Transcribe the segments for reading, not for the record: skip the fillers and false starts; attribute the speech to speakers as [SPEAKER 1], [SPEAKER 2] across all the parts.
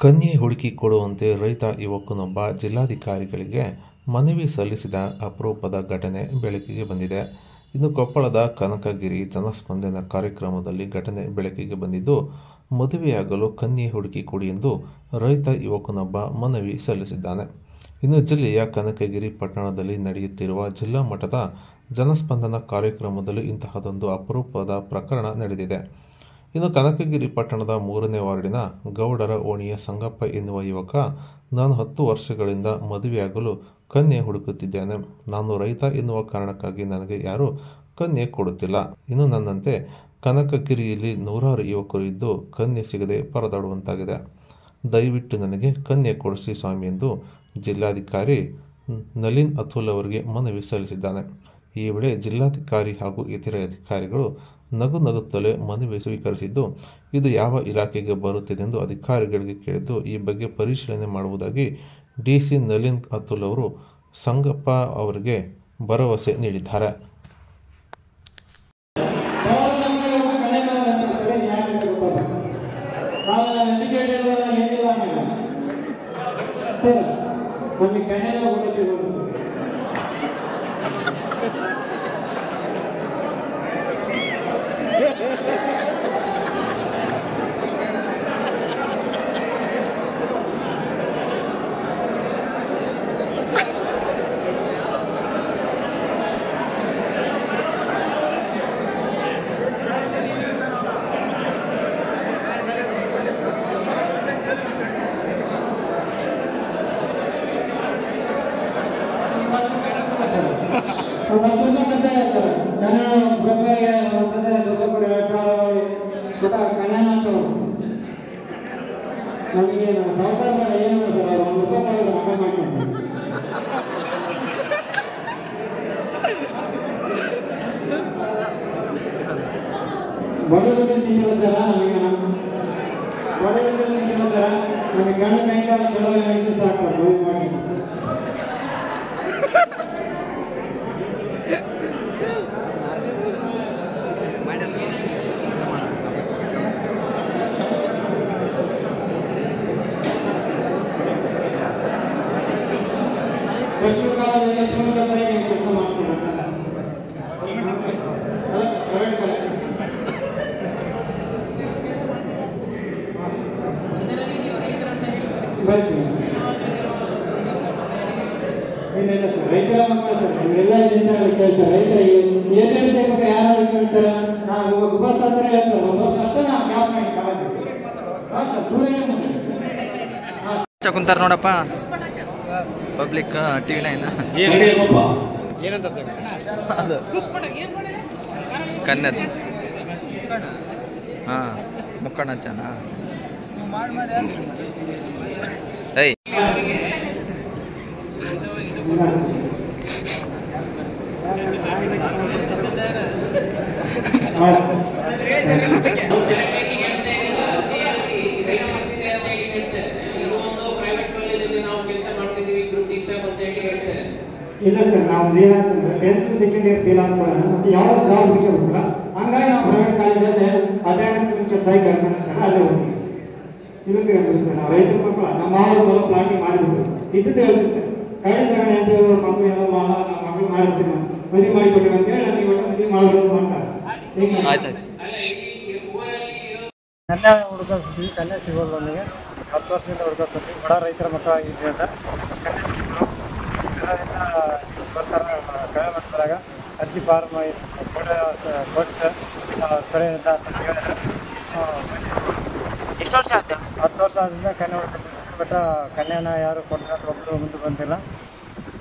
[SPEAKER 1] ಕನ್ಯೆ ಹುಡುಕಿ ಕೊಡುವಂತೆ ರೈತ ಯುವಕನೊಬ್ಬ ಜಿಲ್ಲಾಧಿಕಾರಿಗಳಿಗೆ ಮನವಿ ಸಲ್ಲಿಸಿದ ಅಪರೂಪದ ಘಟನೆ ಬೆಳಕಿಗೆ ಬಂದಿದೆ. ಇನ್ನು ಕೊಪ್ಪಳದ ಕನಕಗಿರಿ ಜನಸ್ಪಂದನ ಕಾರ್ಯಕ್ರಮದಲ್ಲಿ ಘಟನೆ ಬೆಳಕಿಗೆ ಬಂದಿದ್ದು, ಮದುವೆಯಾಗಲು ಕನ್ಯೆ ಹುಡುಕಿ ಕೊಡಿ ಎಂದು ರೈತ ಯುವಕನೊಬ್ಬ ಮನವಿ ಸಲ್ಲಿಸಿದ್ದಾನೆ. ಇನ್ನು ಜಿಲ್ಲೆಯ ಕನಕಗಿರಿ ಪಟ್ಟಣದಲ್ಲಿ ನಡೆಯುತ್ತಿರುವ ಜಿಲ್ಲಾ ಮಟ್ಟದ ಜನಸ್ಪಂದನ ಕಾರ್ಯಕ್ರಮದಲ್ಲಿ ಇಂತಹದೊಂದು ಅಪರೂಪದ ಪ್ರಕರಣ ನಡೆದಿದೆ. ಇನ್ನು ಕನಕಗಿರಿ ಪಟ್ಟಣದ 3ನೇ ವಾರ್ಡಿನ ಗೌಡರ ಓಣಿಯ ಸಂಗಪ್ಪ ಎನ್ನುವ ಯುವಕ, ನಾನು 10 ವರ್ಷಗಳಿಂದ ಮದುವೆಯಾಗಲು ಕನ್ಯೆ ಹುಡುಕುತ್ತಿದ್ದೇನೆ. ನಾನು ರೈತ ಎನ್ನುವ ಕಾರಣಕ್ಕಾಗಿ ನನಗೆ ಯಾರೂ ಕನ್ಯೆ ಕೊಡುತ್ತಿಲ್ಲ. ಇನ್ನು ನನ್ನಂತೆ ಕನಕಗಿರಿಯಲ್ಲಿ ನೂರಾರು ಯುವಕರು ಇದ್ದು ಕನ್ಯೆ ಸಿಗದೆ ಪರದಾಡುವಂತಾಗಿದೆ. ದಯವಿಟ್ಟು ನನಗೆ ಕನ್ಯೆ ಕೊಡಿಸಿ ಸ್ವಾಮಿ ಎಂದು ಜಿಲ್ಲಾಧಿಕಾರಿ ನಳಿನ್ ಅತುಲ್ ಅವರಿಗೆ ಮನವಿ ಸಲ್ಲಿಸಿದ್ದಾನೆ. ಈ ವೇಳೆ ಜಿಲ್ಲಾಧಿಕಾರಿ ಹಾಗೂ ಇತರೆ ಅಧಿಕಾರಿಗಳು ನಗುತ್ತಲೇ ಮನವಿ ಸ್ವೀಕರಿಸಿದ್ದು, ಇದು ಯಾವ ಇಲಾಖೆಗೆ ಬರುತ್ತಿದೆಂದು ಅಧಿಕಾರಿಗಳಿಗೆ ಕೇಳಿದ್ದು, ಈ ಬಗ್ಗೆ ಪರಿಶೀಲನೆ ಮಾಡುವುದಾಗಿ ಡಿಸಿ ನಳಿನ್ ಅತುಲ್ ಅವರು ಸಂಗಪ್ಪ ಅವರಿಗೆ ಭರವಸೆ ನೀಡಿದ್ದಾರೆ.
[SPEAKER 2] ರೈತರ ಮಕ್ಕಳು ಸರ್, ಎಲ್ಲ ಜನಗಳು ಕೇಳ್ತಾರೆ. ರೈತರಿಗೆ ಏನೇ ವಿಷಯ ಬಗ್ಗೆ ಯಾರು ಕೇಳ್ತಾರೆ, ನಾವು ಉಪಸ್ಥಾಪನೆ ಹೇಳ್ತಾರೆ. ಒಂದು ವರ್ಷ ಅಷ್ಟೇ ನಾವು ಗ್ಯಾಪ್
[SPEAKER 3] ಕುಂತಾರ ನೋಡಪ್ಪ ಪಬ್ಲಿಕ್ ಟಿವಿ 9
[SPEAKER 4] ಏನಂತ
[SPEAKER 3] ಅದು ಕನ್ಯದ ಹಾಂ ಮುಕ್ಕಣ್ಣ ಚನ ಏಯ್
[SPEAKER 2] ಇಲ್ಲ ಸರ್, ನಾವು ಏನಂತಂದ್ರೆ 10th ಸೆಕೆಂಡ್ ಇಯರ್ ಫೇಲ್ ಆದ್ಮೇಲೆ ಮತ್ತೆ ಯಾವ ಜಾಬ್ ಹುಡುಕಿ ಹೋಗ್ತಿಲ್ಲ. ಹಂಗಾಗಿ ನಾವು ಪ್ರೈವೇಟ್ ಕಾಲೇಜಲ್ಲಿ ಅಟೆಂಡೆಂಟ್ ಕೆಲಸ ಕರ್ತಾನೆ ಸರ್, ಅಲ್ಲೇ ಹೋಗ್ತೀವಿ. ಇದಕ್ಕೆ ಹೇಳ್ತೀವಿ ಸರ್, ನಾವು ರೈತರ ಮಕ್ಕಳು ನಮ್ಮ ಮಾವು ಪ್ಲಾಟಿಂಗ್ ಮಾಡಿಬಿಟ್ಟು ಇದ್ದದ್ದು ಹೇಳ್ತೀವಿ ಸರ್. ಕಡೆ ಸಗಣಿ ಅಂತ ಮಕ್ಕಳು ಎಲ್ಲ ನಮ್ಮ ಮಕ್ಕಳು ಮಾಡಿಬಿಡ್ತೀವಿ, ಮದುವೆ ಮಾಡಿಕೊಟ್ಟಿವಿ ಅಂತ ಹೇಳಿ ನನಗೆ ಒಟ್ಟು ಮದುವೆ ಮಾಡ್ಬೋದು ಮಾಡ್ತಾರೆ. ಕನ್ಯಾ ಹುಡುಕಿ ಕನ್ಯಾ ಸಿಗೋದು ನನಗೆ 10 ವರ್ಷದಿಂದ ಹುಡುಕೋತೀವಿ. ಬಡ ರೈತರ ಮಕ್ಕಳಾಗಿದ್ವಿ ಅಂತ ಕನ್ಯಾ ಸಿಗೋದು ಬರ್ತಾರೆ. ಕಳೆ ಮಾಡ್ತಾರಾಗ ಅರ್ಜಿ ಫಾರ್ಮ್ ಕೊಟ್ಟು ಕಡೆಯಿಂದ ಹೇಳಿದ್ರೆ
[SPEAKER 5] ಎಷ್ಟು ವರ್ಷ ಆಯ್ತು?
[SPEAKER 2] 10 ವರ್ಷ ಆದ್ರಿಂದ ಕನ್ಯಾ ಹುಡುಕತ್ತೀವಿ. ಬಟ್ ಕನ್ಯಾನ ಯಾರು ಕೊಟ್ಟರೆ ಒಬ್ಬರು ಮುಂದೆ ಬಂದಿಲ್ಲ.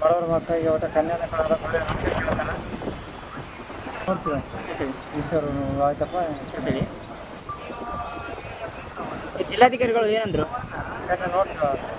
[SPEAKER 2] ಬಡವರ ಮಕ್ಕಳಿಗೆ ಒಟ್ಟು ಕನ್ಯಾನ ಕೊಡೋಲ್ಲ, ಒಳ್ಳೆ ಕೇಳ್ತಾನೆ. ನೋಡ್ತೀವಿ ಈಶ್ವರು ಆಯ್ತಪ್ಪ
[SPEAKER 5] ಕೊಡ್ತೀವಿ. ಜಿಲ್ಲಾಧಿಕಾರಿಗಳು ಏನಂದ್ರು?
[SPEAKER 2] ಕನ್ಯಾ ನೋಡ್ತೀವಿ.